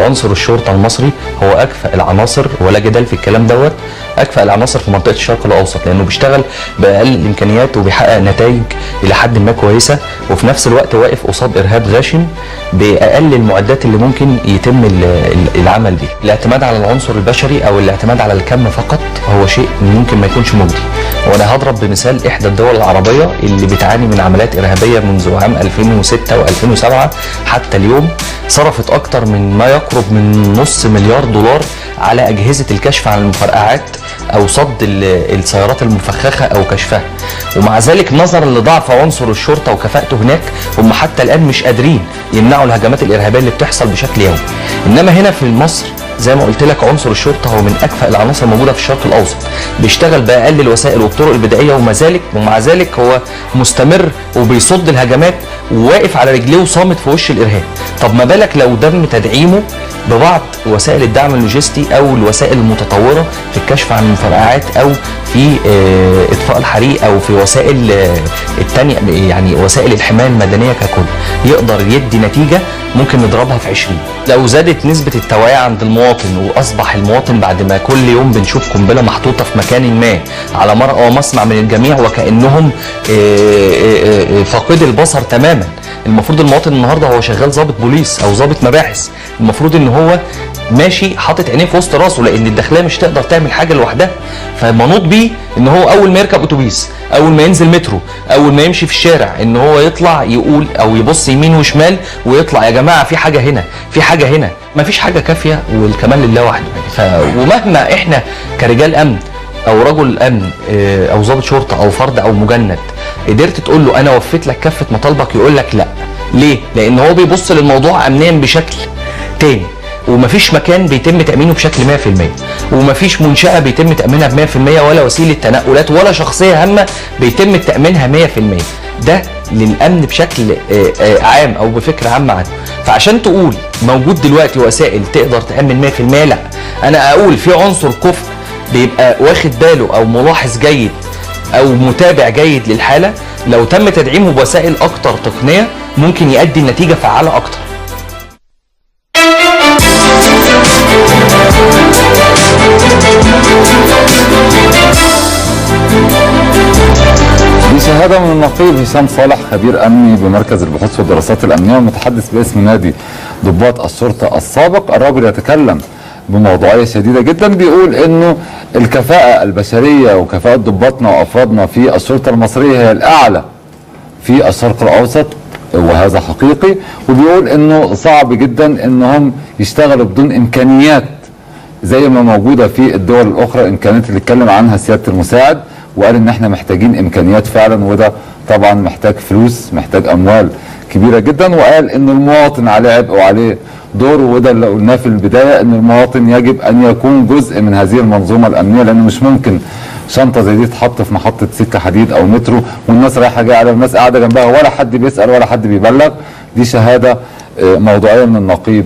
عنصر الشرطه المصري هو اكفأ العناصر ولا جدال في الكلام دوت، اكفأ العناصر في منطقه الشرق الاوسط، لانه بيشتغل باقل الامكانيات وبيحقق نتائج الى حد ما كويسه، وفي نفس الوقت واقف قصاد ارهاب غاشم باقل المعدات اللي ممكن يتم العمل بيه. الاعتماد على العنصر البشري او الاعتماد على الكم فقط هو شيء ممكن ما يكونش مجدي. وانا هضرب بمثال احدى الدول العربيه اللي بتعاني من عمليات ارهابيه منذ عام 2006 و2007 حتى اليوم، صرفت اكتر من ما يقرب من نص مليار دولار على اجهزه الكشف عن المفرقعات او صد السيارات المفخخه او كشفها. ومع ذلك نظرا لضعف عنصر الشرطه وكفاءته هناك، هم حتى الان مش قادرين يمنعوا الهجمات الارهابيه اللي بتحصل بشكل يومي. انما هنا في مصر زي ما قلت لك عنصر الشرطه هو من اكفأ العناصر الموجوده في الشرق الاوسط، بيشتغل باقل الوسائل والطرق البدائيه، ومع ذلك هو مستمر وبيصد الهجمات وواقف على رجليه وصامت في وش الارهاب. طب ما بالك لو تم تدعيمه ببعض وسائل الدعم اللوجستي او الوسائل المتطوره في الكشف عن المفرقعات او في اطفاء الحريق او في وسائل الثانيه، يعني وسائل الحمايه المدنيه ككل، يقدر يدي نتيجه ممكن نضربها في 20. لو زادت نسبه التوعيه عند المواطن واصبح المواطن بعد ما كل يوم بنشوف قنبله محطوطه في مكان ما على مرأى ومسمع من الجميع وكانهم فاقد البصر تماما، المفروض المواطن النهارده هو شغال ضابط بوليس او ضابط مباحث، المفروض ان هو ماشي حاطط عينيه في وسط راسه، لان الداخليه مش تقدر تعمل حاجه لوحدها، فمنوط بيه ان هو اول ما يركب اتوبيس، اول ما ينزل مترو، اول ما يمشي في الشارع، ان هو يطلع يقول او يبص يمين وشمال ويطلع يا جماعه في حاجه هنا، في حاجه هنا، مفيش حاجه كافيه والكمال لله وحده. ومهما احنا كرجال امن او رجل امن او ضابط شرطه او فرد او مجند قدرت تقول له انا وفيت لك كافه مطالبك، يقول لك لا. ليه؟ لان هو بيبص للموضوع امنيا بشكل تاني، ومفيش مكان بيتم تامينه بشكل 100%، ومفيش منشاه بيتم تامينها ب 100%، ولا وسيله تنقلات ولا شخصيه هامه بيتم تامينها 100%. ده للامن بشكل عام او بفكره عامه عنه. فعشان تقول موجود دلوقتي وسائل تقدر تامن 100%، لا، انا اقول في عنصر كفء بيبقى واخد باله او ملاحظ جيد او متابع جيد للحاله، لو تم تدعيمه بوسائل اكتر تقنيه ممكن يؤدي نتيجه فعاله اكتر. دي شهاده من النقيب هشام صالح، خبير امني بمركز البحوث والدراسات الامنيه ومتحدث باسم نادي ضباط الشرطه السابق. الراجل يتكلم بموضوعيه شديده جدا، بيقول انه الكفاءه البشريه وكفاءه ضباطنا وافرادنا في الشرطه المصريه هي الاعلى في الشرق الاوسط، وهذا حقيقي. وبيقول انه صعب جدا انهم يشتغلوا بدون امكانيات زي ما موجوده في الدول الاخرى، الامكانيات اللي اتكلم عنها سياده المساعد، وقال ان احنا محتاجين امكانيات فعلا، وده طبعا محتاج فلوس، محتاج اموال كبيره جدا. وقال ان المواطن عليه عبء وعليه دور، وده اللي قلناه في البدايه، ان المواطن يجب ان يكون جزء من هذه المنظومه الامنيه، لانه مش ممكن شنطه زي دي تتحط في محطه سكه حديد او مترو والناس رايحه جايه على الناس قاعده جنبها ولا حد بيسال ولا حد بيبلغ. دي شهاده موضوعيه من النقيب